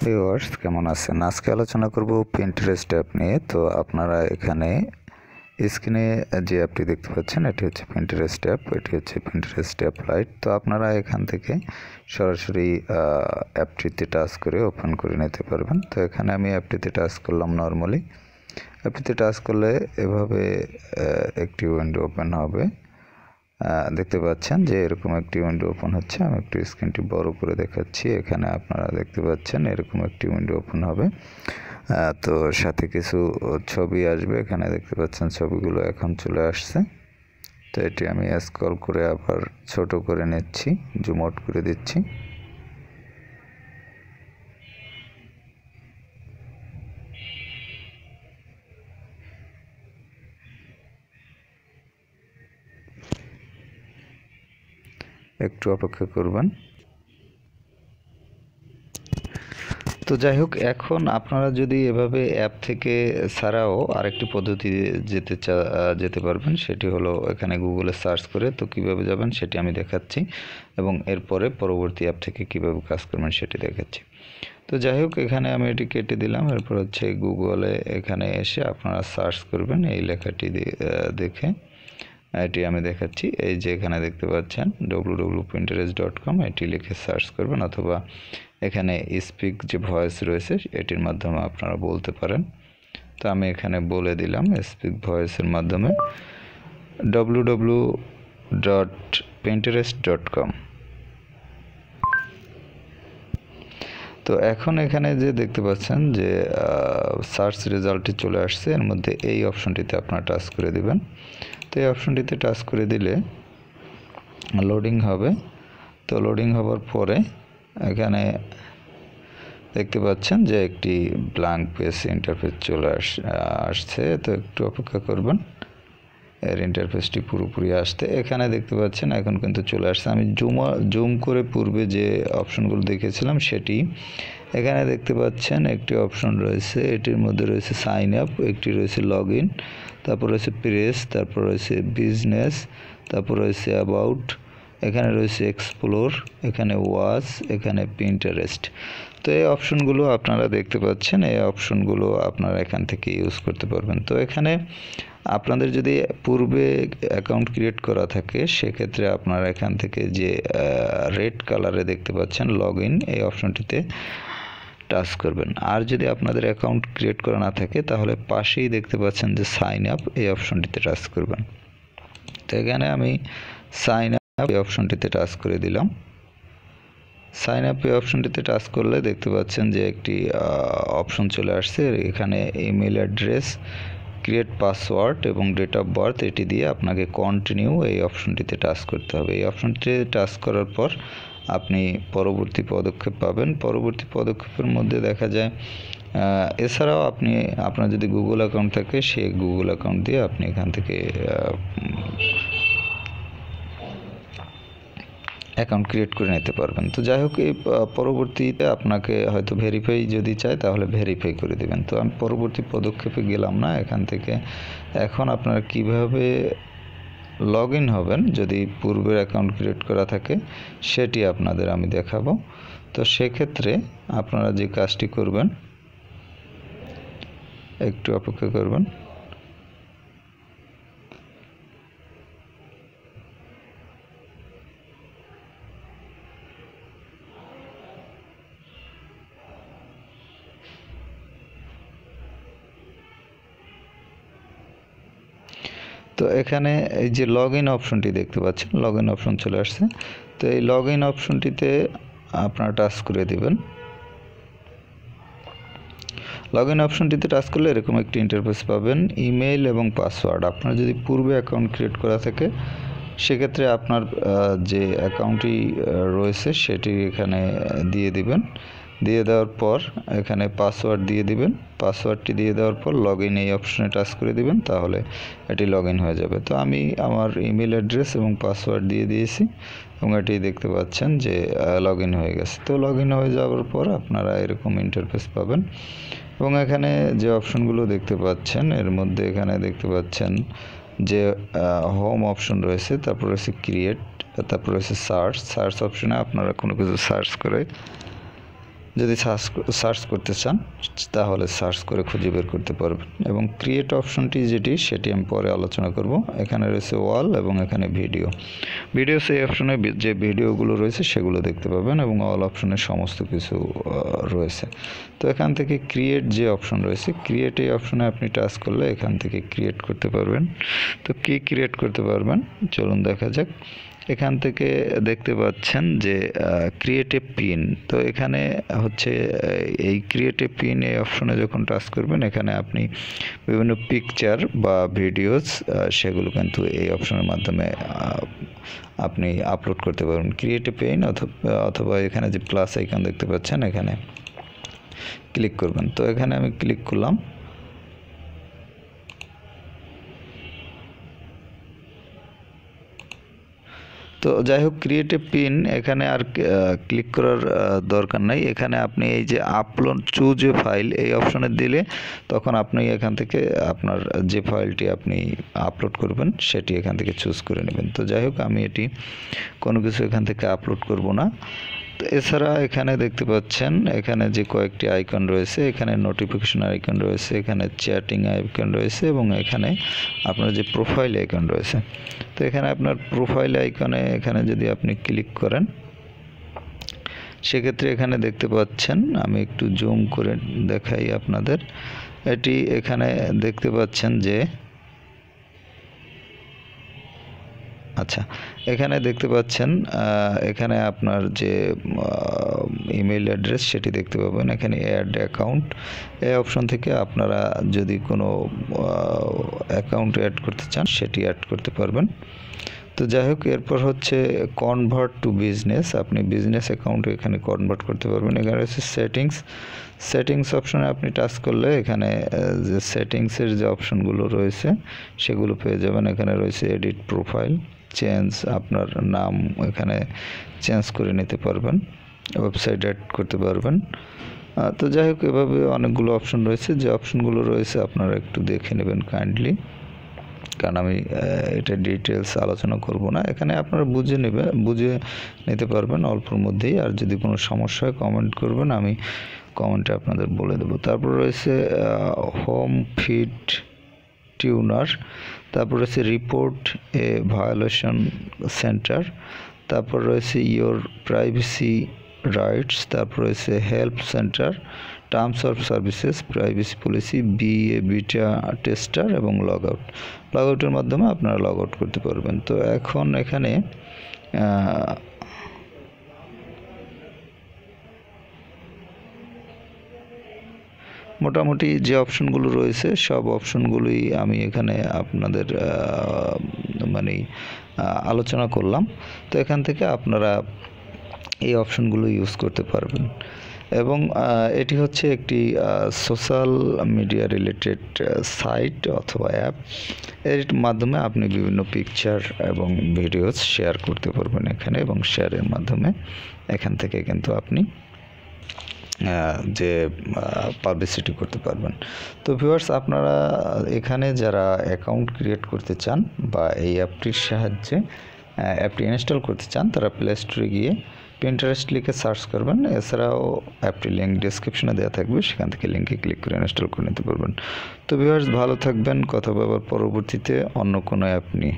Viewers কেমন আছেন? আজকে আলোচনা করব পিন্টারেস্ট অ্যাপ নিয়ে। তো আপনারা এখানে স্ক্রিনে যে অ্যাপটি দেখতে পাচ্ছেন এটি হচ্ছে পিন্টারেস্ট অ্যাপ। এটি হচ্ছে পিন্টারেস্ট অ্যাপ লাইট। তো আপনারা এখান থেকে সরাসরি অ্যাপটিতে টাচ করে ওপেন করে নিতে পারবেন। তো এখানে আমি অ্যাপটিতে টাচ করলাম নর্মালি। অ্যাপটিতে টাচ করলে এভাবে একটি উইন্ডো ওপেন হবে। দেখতে পাচ্ছেন যে এরকম একটি উইন্ডো ওপেন হচ্ছে। আমি একটু স্ক্রিনটি বড় করে দেখাচ্ছি। এখানে আপনারা দেখতে পাচ্ছেন এরকম একটি উইন্ডো ওপেন হবে। তো সাথে কিছু ছবি আসবে। এখানে দেখতে পাচ্ছেন ছবিগুলো এখন চলে আসছে। তো এটি আমি স্ক্রল করে আবার ছোট করে নিচ্ছি, জুম আউট করে দিচ্ছি। একটু অপেক্ষা করবেন। তো যাই হোক, এখন আপনারা যদি এভাবে অ্যাপ থেকে ছাড়াও আরেকটি পদ্ধতি যেতে পারবেন। সেটি হলো এখানে গুগলে সার্চ করে। তো কিভাবে যাবেন সেটি আমি দেখাচ্ছি, এবং এরপরে পরবর্তী অ্যাপ থেকে কিভাবে কাজ করবেন সেটি দেখাচ্ছি। তো যাই হোক, এখানে আমি এটি কেটে দিলাম। এরপর হচ্ছে গুগলে এখানে এসে আপনারা সার্চ করবেন এই লেখাটি দেখে। এটি আমি দেখাচ্ছি। এই যে এখানে দেখতে পাচ্ছেন www.pinterest.com, এটি লিখে সার্চ করবেন, অথবা এখানে স্পিক যে ভয়েস রয়েছে এটির মাধ্যমে আপনারা বলতে পারেন। তো আমি এখানে বলে দিলাম স্পিক ভয়েসের মাধ্যমে www.pinterest.com। তো এখন এখানে যে দেখতে পাচ্ছেন যে সার্চ রেজাল্টটি চলে আসছে, এর মধ্যে এই অপশনটিতে আপনারা টাচ করে দিবেন। তো এই অপশনটিতে টাচ করে দিলে লোডিং হবে। তো লোডিং হওয়ার পরে এখানে দেখতে পাচ্ছেন যে একটি ব্ল্যাঙ্ক পেজ ইন্টারফেস চলে আসছে। তো একটু অপেক্ষা করবেন এর ইন্টারফেসটি পুরোপুরি আসতে। এখানে দেখতে পাচ্ছেন এখন কিন্তু চলে আসছে। আমি জুম করে পূর্বে যে অপশনগুলো দেখেছিলাম সেটি এখানে দেখতে পাচ্ছেন। একটি অপশন রয়েছে, এটির মধ্যে রয়েছে সাইন আপ, একটি রয়েছে লগ ইন, তারপর রয়েছে প্রেস, তারপর রয়েছে বিজনেস, তারপর রয়েছে অ্যাবাউট, এখানে রয়েছে এক্সপ্লোর, এখানে ওয়াচ, এখানে পিন্টারেস্ট। তো এই অপশনগুলো আপনারা দেখতে পাচ্ছেন। এই অপশনগুলো আপনারা এখান থেকে ইউজ করতে পারবেন। তো এখানে আপনাদের যদি পূর্বে অ্যাকাউন্ট ক্রিয়েট করা থাকে সেক্ষেত্রে আপনারা এখান থেকে যে রেড কালারে দেখতে পাচ্ছেন লগ ইন, এই অপশনটিতে টাচ করবেন। আর যদি আপনাদের অ্যাকাউন্ট ক্রিয়েট করা না থাকে তাহলে পাশেই দেখতে পাচ্ছেন যে সাইন আপ, এই অপশনটিতে টাচ করবেন। তো এখানে আমি সাইন আপ এই অপশনটিতে টাচ করে দিলাম। সাইন আপ এই অপশনটিতে টাচ করলে দেখতে পাচ্ছেন যে একটি অপশন চলে আসছে। এখানে ইমেল অ্যাড্রেস, ক্রিয়েট পাসওয়ার্ড এবং ডেট অফ বার্থ এটি দিয়ে আপনাকে কন্টিনিউ এই অপশনটিতে টাচ করতে হবে। এই অপশনটিতে টাচ করার পর আপনি পরবর্তী পদক্ষেপ পাবেন। পরবর্তী পদক্ষেপের মধ্যে দেখা যায় এছাড়াও আপনার যদি গুগল অ্যাকাউন্ট থাকে সেই গুগল অ্যাকাউন্ট দিয়ে আপনি এখান থেকে অ্যাকাউন্ট ক্রিয়েট করে নিতে পারবেন। তো যাই হোক, এই পরবর্তীতে আপনাকে হয়তো ভেরিফাই যদি চায় তাহলে ভেরিফাই করে দেবেন। তো আমি পরবর্তী পদক্ষেপে গেলাম না এখান থেকে। এখন আপনারা কিভাবে লগ ইন হবেন যদি পূর্বের অ্যাকাউন্ট ক্রিয়েট করা থাকে সেটি আপনাদের আমি দেখাবো। তো সেক্ষেত্রে আপনারা যে কাজটি করবেন, একটু অপেক্ষা করবেন। তো এখানে এই যে লগ ইন অপশনটি দেখতে পাচ্ছেন, লগ ইন অপশন চলে আসছে। তো এই লগ ইন অপশনটিতে আপনারা টাচ করে দিবেন। লগ ইন অপশনটিতে টাচ করলে এরকম একটি ইন্টারফেস পাবেন। ইমেইল এবং পাসওয়ার্ড আপনার যদি পূর্বে অ্যাকাউন্ট ক্রিয়েট করা থাকে সেক্ষেত্রে আপনার যে অ্যাকাউন্টটি রয়েছে সেটি এখানে দিয়ে দিবেন। দিয়ে দেওয়ার পর এখানে পাসওয়ার্ড দিয়ে দিবেন। পাসওয়ার্ডটি দিয়ে দেওয়ার পর লগ ইন এই অপশনে টাচ করে দিবেন, তাহলে এটি লগ ইন হয়ে যাবে। তো আমি আমার ইমেল অ্যাড্রেস এবং পাসওয়ার্ড দিয়ে দিয়েছি এবং এটি দেখতে পাচ্ছেন যে লগ ইন হয়ে গেছে। তো লগ ইন হয়ে যাওয়ার পর আপনারা এরকম ইন্টারফেস পাবেন, এবং এখানে যে অপশনগুলো দেখতে পাচ্ছেন এর মধ্যে এখানে দেখতে পাচ্ছেন যে হোম অপশন রয়েছে, তারপর রয়েছে ক্রিয়েট, তারপর রয়েছে সার্চ অপশনে আপনারা কোনো কিছু সার্চ করে যদি সার্চ করতে চান তাহলে সার্চ করে খুঁজে বের করতে পারবেন। এবং ক্রিয়েট অপশনটি সেটি আমি পরে আলোচনা করব। এখানে রয়েছে ওয়াল এবং এখানে ভিডিও। সেই অপশনে যে ভিডিওগুলো রয়েছে সেগুলো দেখতে পাবেন এবং অল অপশনে সমস্ত কিছু রয়েছে। তো এখান থেকে ক্রিয়েট যে অপশন রয়েছে, ক্রিয়েট এই অপশনে আপনি টাচ করলে এখান থেকে ক্রিয়েট করতে পারবেন। তো কি ক্রিয়েট করতে পারবেন চলুন দেখা যাক। এখান থেকে দেখতে পাচ্ছেন যে ক্রিয়েট এ পিন। তো এখানে হচ্ছে এই ক্রিয়েট এ পিন এই অপশনে যখন টাচ করবেন এখানে আপনি বিভিন্ন পিকচার বা ভিডিওস সেগুলো কিন্তু এই অপশনের মাধ্যমে আপনি আপলোড করতে পারবেন। ক্রিয়েট এ পিন অথবা এখানে যে প্লাস আইকন দেখতে পাচ্ছেন এখানে ক্লিক করবেন। তো এখানে আমি ক্লিক করলাম। তো যাই হোক, ক্রিয়েট এ পিন এখানে আর ক্লিক করার দরকার নাই। এখানে আপনি এই যে আপলোড চুজ এ ফাইল এই অপশনে দিলে তখন আপনি এখান থেকে আপনার যে ফাইলটি আপনি আপলোড করবেন সেটি এখান থেকে চুজ করে নেবেন। তো যাই হোক, আমি এটি কোনো কিছু এখান থেকে আপলোড করব না। তো এছাড়া এখানে দেখতে পাচ্ছেন এখানে যে কয়েকটি আইকন রয়েছে, এখানে নোটিফিকেশন আইকন রয়েছে, এখানে চ্যাটিং আইকন রয়েছে এবং এখানে আপনার যে প্রোফাইল আইকন রয়েছে। তো এখানে আপনার প্রোফাইল আইকনে এখানে যদি আপনি ক্লিক করেন সেক্ষেত্রে এখানে দেখতে পাচ্ছেন, আমি একটু জুম করে দেখাই আপনাদের। এটি এখানে দেখতে পাচ্ছেন যে আচ্ছা, এখানে দেখতে পাচ্ছেন এখানে আপনার যে ইমেল অ্যাড্রেস সেটি দেখতে পাবেন। এখানে অ্যাড অ্যাকাউন্ট এই অপশন থেকে আপনারা যদি কোনো অ্যাকাউন্ট অ্যাড করতে চান সেটি অ্যাড করতে পারবেন। তো যাই হোক, এরপর হচ্ছে কনভার্ট টু বিজনেস। আপনি বিজনেস অ্যাকাউন্ট এখানে কনভার্ট করতে পারবেন। এখানে রয়েছে সেটিংস অপশনে আপনি টাচ করলে এখানে যে সেটিংসের যে অপশনগুলো রয়েছে সেগুলো পেয়ে যাবেন। এখানে রয়েছে এডিট প্রোফাইল, চেঞ্জ, আপনার নাম এখানে চেঞ্জ করে নিতে পারবেন, ওয়েবসাইট অ্যাড করতে পারবেন। তো যাই হোক, এভাবে অনেকগুলো অপশন রয়েছে। যে অপশনগুলো রয়েছে আপনারা একটু দেখে নেবেন কাইন্ডলি, কারণ আমি এটা ডিটেলস আলোচনা করব না। এখানে আপনারা বুঝে নিতে পারবেন অল্পর মধ্যেই। আর যদি কোনো সমস্যা হয় কমেন্ট করবেন, আমি কমেন্টে আপনাদের বলে দেবো। তারপর রয়েছে হোম ফিড টিউনার, তারপর রয়েছে রিপোর্ট এ ভায়োলেশন সেন্টার, তারপর রয়েছে ইয়োর প্রাইভেসি রাইটস, তারপর রয়েছে help centre, terms of services, privacy policy, beta tester এবং লগ আউটের মাধ্যমে আপনারা লগ আউট করতে পারবেন। তো এখন এখানে মোটামুটি যে অপশনগুলো রয়েছে সব অপশনগুলোই আমি এখানে আপনাদের আলোচনা করলাম। তো এখান থেকে আপনারা এই অপশনগুলো ইউজ করতে পারবেন। এবং এটি হচ্ছে একটি সোশ্যাল মিডিয়া রিলেটেড সাইট অথবা অ্যাপ। এর মাধ্যমে আপনি বিভিন্ন পিকচার এবং ভিডিওস শেয়ার করতে পারবেন এখানে, এবং শেয়ারের মাধ্যমে এখান থেকে কিন্তু আপনি যে পাবলিসিটি করতে পারবেন। তো ভিউয়ার্স, আপনারা এখানে যারা অ্যাকাউন্ট ক্রিয়েট করতে চান বা এই অ্যাপটির সাহায্যে অ্যাপটি ইনস্টল করতে চান, তারা প্লে স্টোরে গিয়ে পিন্টারেস্ট লিখে সার্চ করবেন। এছাড়াও অ্যাপটির লিঙ্ক ডিসক্রিপশনে দেওয়া থাকবে, সেখান থেকে লিঙ্কে ক্লিক করে ইনস্টল করে নিতে পারবেন। তো ভিউয়ার্স, ভালো থাকবেন। কথা বলার পরবর্তীতে অন্য কোনো অ্যাপ নিয়ে।